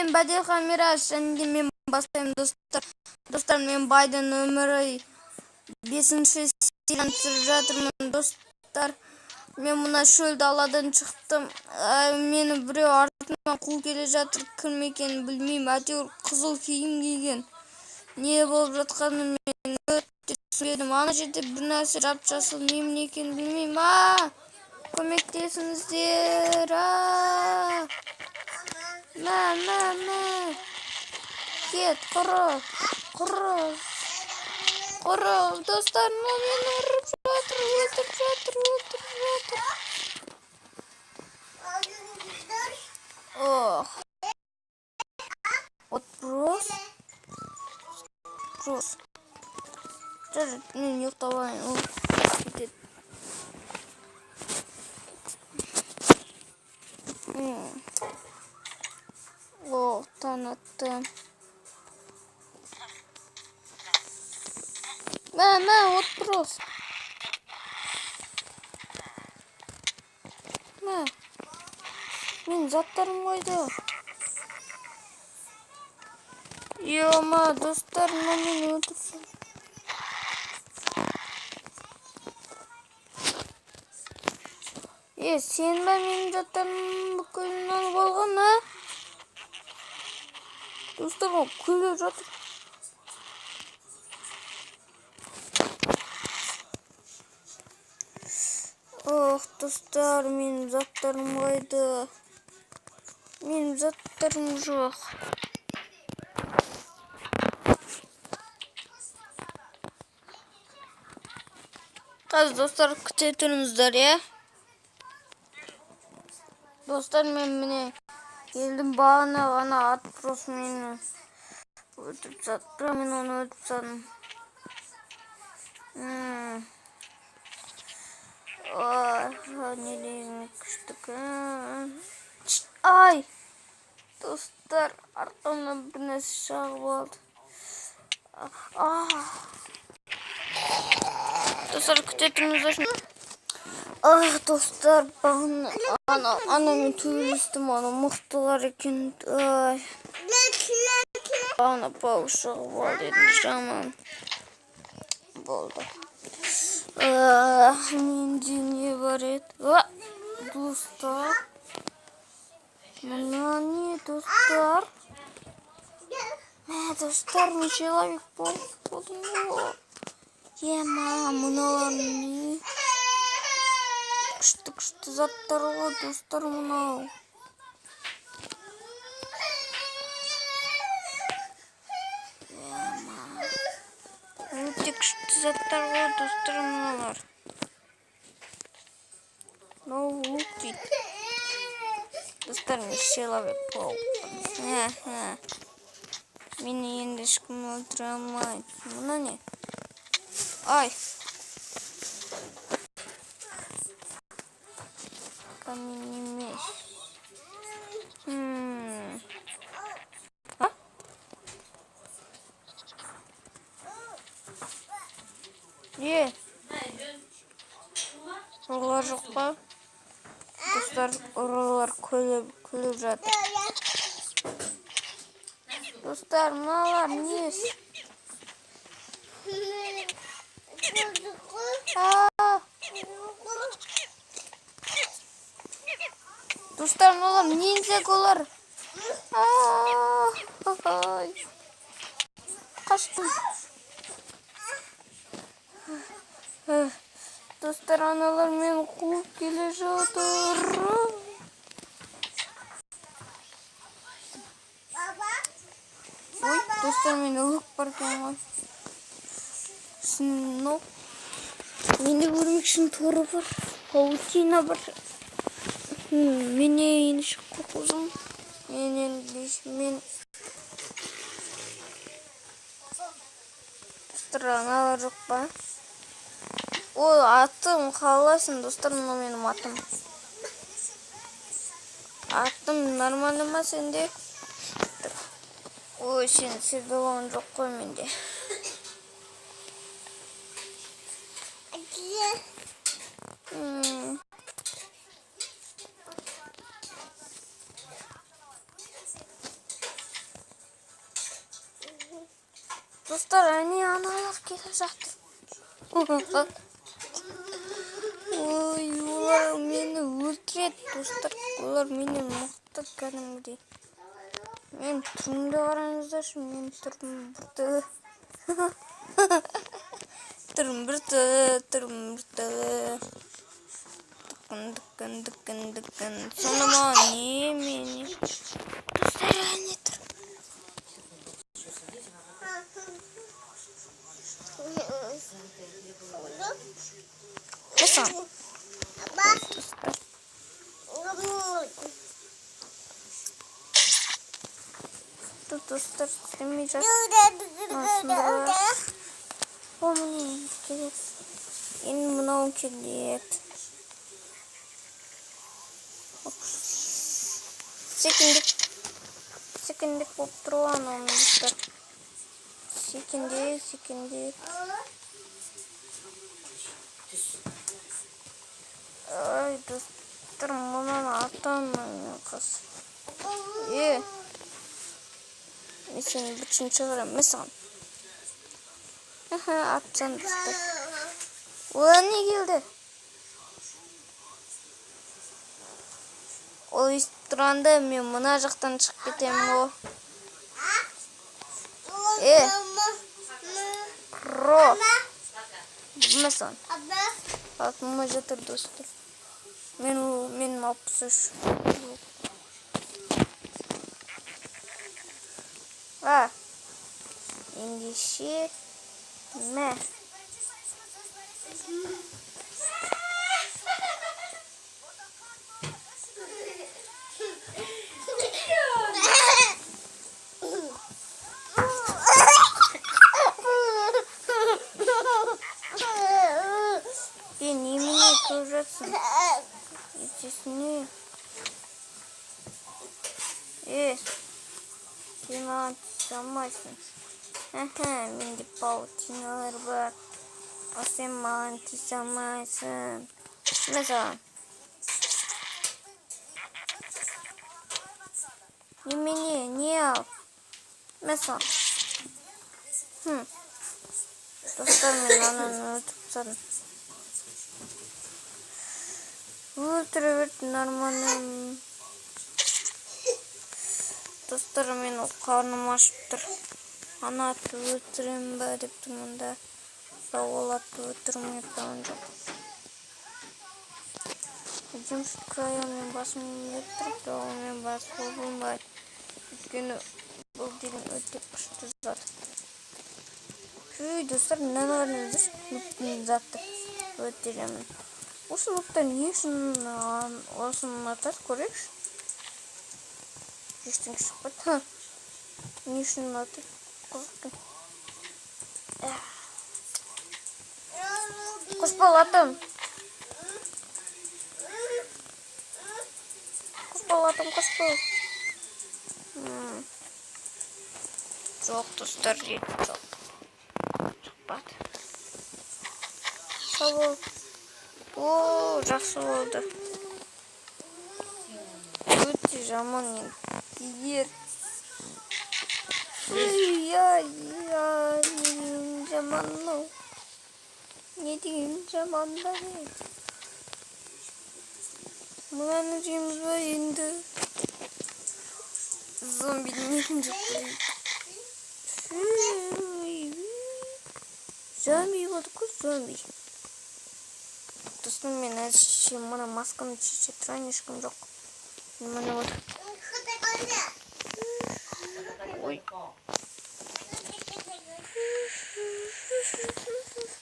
мен Бадиха Мираж, және мен бастаймын достар. Достар, мен Байдың өмірі 5-ші серияны түсіріп жатырмын достар. Мен мына шөл даладан шықтым. Мені біреу артымнан қуып келе жатыр. Кім екенін білмеймін. Әйтеуір қызыл киім киген. Не болып жатқанын мен өте түсінбедім. Ана жерде бір нәрсе жап-жасыл, немене екенін білмеймін. Көмектесіңіздер. Мә. Кет, құры. Достар, мені ұрып жатыр, өлтіріп жатыр. Ох. Вот просто. Даже мен ұйықтабайын, ол кетеді. О, таң атты. Мә, отброс. Мә. Мен заттарым қойды. Ема, достар, мені өтірсін. Сен бә менің заттарым бүкілін алып алған, Достар, ол күліп жатыр. Ох, достар, менің заттарым қойды. Менің заттарым жоқ. Қазір достар, күте тұрыңыздар, Достар, мен міне келдім, бағана ғана отброс мені өтіп жатыр. Мен оны өтіп садым. Не деймін, күштік. Ай! Достар, артымнан бір нәрсе шағып алды. Достар, күте тұрыңыздар. Достар, ана мен төбелестім, ана мықтылар екен. Бағана пауыз шығып алды едім, жаман болды. Менде не бар еді? Достар. Мына не, достар? Достар, мен человек болдым ғой. Ема, мыналар не? Күшті заттар ғой, достар, мынау. Өте күшті заттар ғой, достар, мыналар. Мынау лук дейді. Достар, мен человек болдым. Мені енді ешкім өлтіре алмайды. Мына не? Ай! Камень емес. Ұрылар жоқ па? Достар, ұрылар күліп жатыр. Достар, мыналар не? Достар, мыналар ниндзя олар. Қаштым. Достар, аналар мені қуып келе жатыр. Ой, достар, мен өліп бар екен ғой. Сынок. Менде өрмекшінің торы бар. Паутина бар. Мене енді шыққа қозым. Достар, аналар жоқ па? Ой, атым қалайсың, достар, мына менің атым. Атым нормально ма сенде? Ой, сен седалауын жоқ қой менде. Dostlar hani analar kelip жатыр. Ой, олар мені өлтіреді, достар. Олар менен мықты кәдімгідей. Мен түрімді қараңыздаршы, мен түрім біртүрлі. Түрім біртүрлі. Дыкын. Сонама не. Достар әне тұр. Mesela. Dostlar demeyeceğiz. Aslında onu керек. Енді мынау келеді. Секіндік болып тұрған оны достар. Секіндік. Ай, достар, мұнан атамын қыз. Мен сені бүтін шығарам, мен саған. Атсан, достар. Одан не келді? Ол естіп тұрғанда мен мұна жақтан шығып кетемін о. Ро. Мен саған. Атыма жатыр, достар. Мен 63. Ендеше мә. Немене көріп жатсың? Ертесіне. Сен маған түсе алмайсың. Менде паутиналар бар. Ал сен маған түсе алмайсың. Мен саған. Немене, не ал? Мен саған. Достар, мен ананы өтіп тастадым. Өлтіре берді нормальным. Достар, мен қарным ашып тұр. Ана атты өлтірем бе деп тұрмын да. Ол атты өлтірмей тұрған жоқ. Жұмшыт крайонмен басым деп тұрып, онымен бас болмайды. Өйткені бұл деген өте күшті зат. Достар, мынаны қараңыздар, нүктені затты өлтіремін. Осы нұқтар не үшін осыны атады, көрейікші. Ештеңе шықпайды. Не үшін атады? Қызықпен. Құшпалатым. Құшпал. Жоқ, достар, жоқ. Шықпады. Сау бол. Жақсы болды. Өте жаман егер. Не деген жаманда еді. Мынаны жейміз ба енді? Зомбидің нетін жоқ дейді. Зомби болды көз, зомби. Достым, мен әзірше мұна масканы шеше тұрайын, ешкім жоқ. Мұны вот. Ой.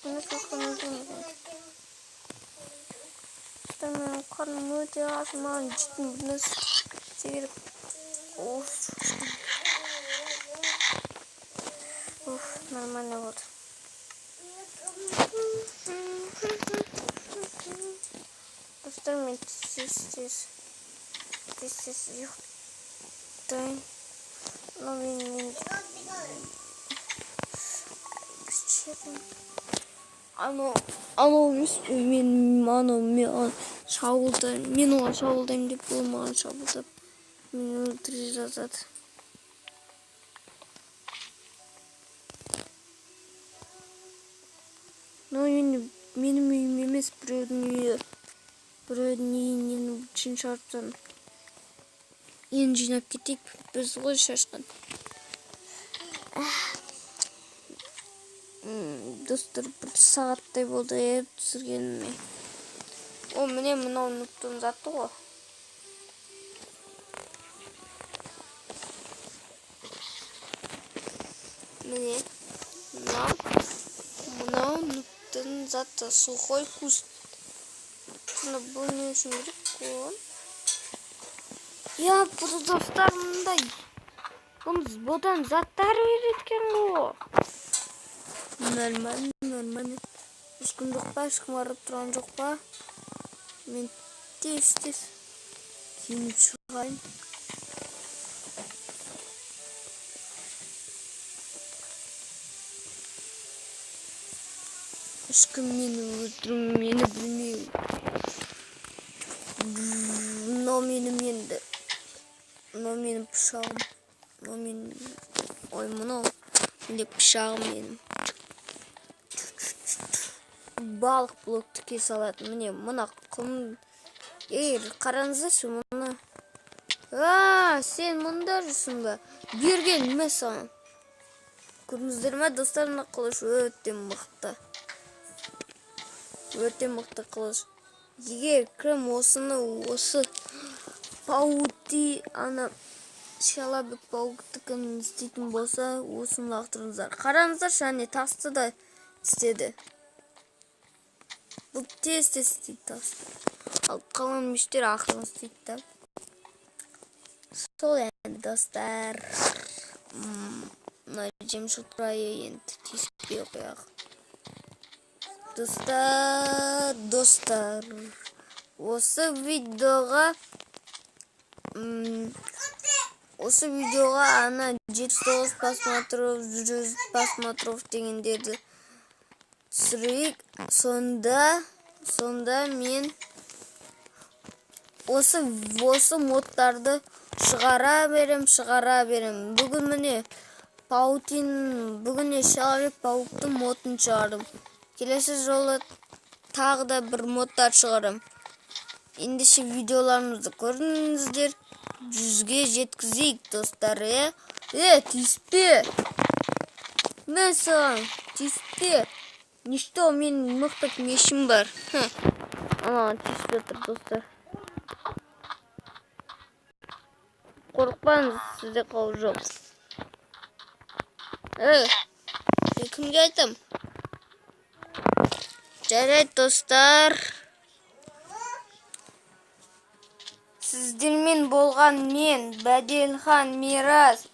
Мұны соққан өзіміз. Достым, мен қарным өте аш, маған жеттім бұны секіріп. Нормально вот. Достар, мен тез ұйықтайын. Но мен мен оған шабылдаймын деп ол маған шабылдап мені өлтіре жазады. Менің үйім емес, біреудің үйі. Біреудің үйінен үшін шарптан. Енді жинап кетейік, біз ғой шашқан. Достар, бір сағаттай болды түсіргеніме. О, міне мынау нұттың заты ғой. Міне мынау нұттың заты, сухой куст. Бұл не үшін керек қой? Я, бұл достар мындай. Бұдан заттар береткен ғой. Нормально. Ешкім жоқ па, ешкім арып тұрған жоқ па? Мен тез киініп шығайын. Ешкім мені өлтірмей, мені білмеймін. Мынау менің пышағым. Мынау менде пышағым менің. Балық блокты кесе алатын. Міне мына құм. Қараңыздаршы мұны. Сен мұнда жүрсің бе? Берген ме саған? Көрдіңіздер ме достар, мына қылыш өте мықты. Өте мықты қылыш. Егер кім осы шалабек пауктікін істейтін болса, осыны лақтырыңыздар. Қараңыздар, және тасты да істеді. Бұл тез істейді тасты. Ал қалған мештер ақылын істейді. Сол енді достар. Мына жемшіл тұрайы енді теспей қояқ. Достар, осы видеоға ана 79 просмотров, 100 просмотров дегендерді түсірейік. Сонда мен осы модтарды шығара берем. Бүгін міне шалабек пауктың модын шығардым. Келесі жолы тағы да бір модтар шығарам. Ендеше видеоларымызды көрдіңіздер. 100-ге жеткізейік достар. Тиіспе. Мен саған тиіспе. Ништо, менің мықты мешім бар. Ана тиіспе тұр достар. Қорықпаңыз, сізде қауіп жоқ. Кімге айтам? Жарайды достар. Сіздермен болған мен, Бәделхан Мирас.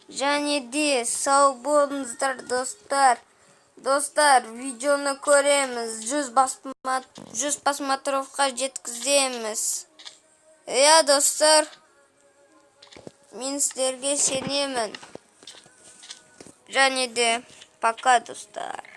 Және де сау болыңыздар достар. Достар, видеоны көреміз. 100 просмотровқа жеткіземіз. Достар, мен сіздерге сенемін. Және де пока достар.